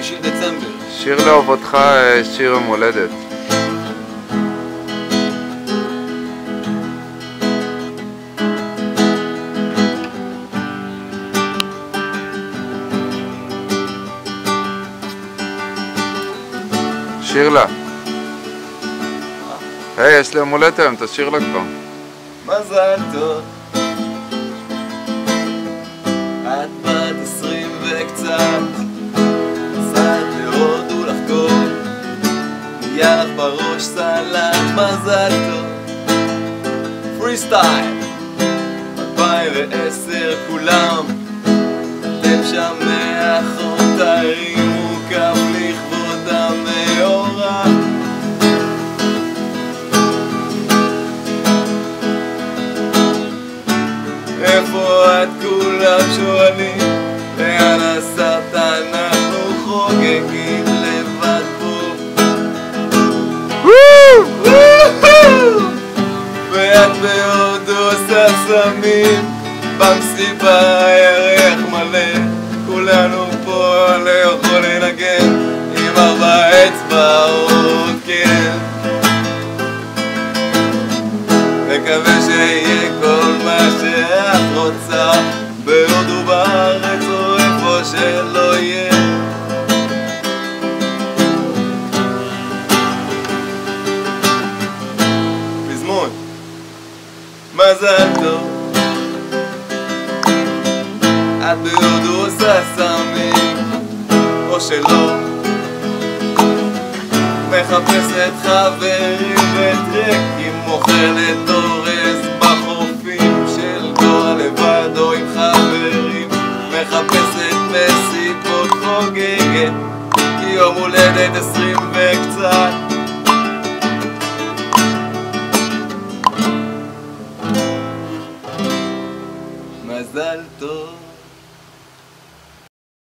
שלישי לדצמבר. שיר לאהובתך שיר יום הולדת. שיר לה. היי, יש לי יום הולדת היום, תשאיר לה כבר. מזל טוב, את בת 20 וקצת, נסעת להודו לחגוג, נהיה לך בראש סלט. מזל טוב, פרי סטייל 2010 כולם, אתם שם מאחור, תרימו כף לכבוד המאורע. איפה את? כולם שואלים לאן נסעת? אנחנו חוגגים לבד פה. ואת בהודו עושה סמים, במסיבה ירח מלא, כולנו פה לא יכול לנגן עם 4 אצבעות, כן. מקווה שיהיה כל מה שאת רוצה, בהודו, בארץ או איפה שלא יהיה. פזמון. מזל טוב, את בהודו עושה סמים, או שלא, מחפשת חברים וטרקים, מוכלת אורז בחופים של גואה לבד או עם חברים, מחפשת מסיבות חוגגת, כי יום הולדת 20 וקצת. מזל טוב.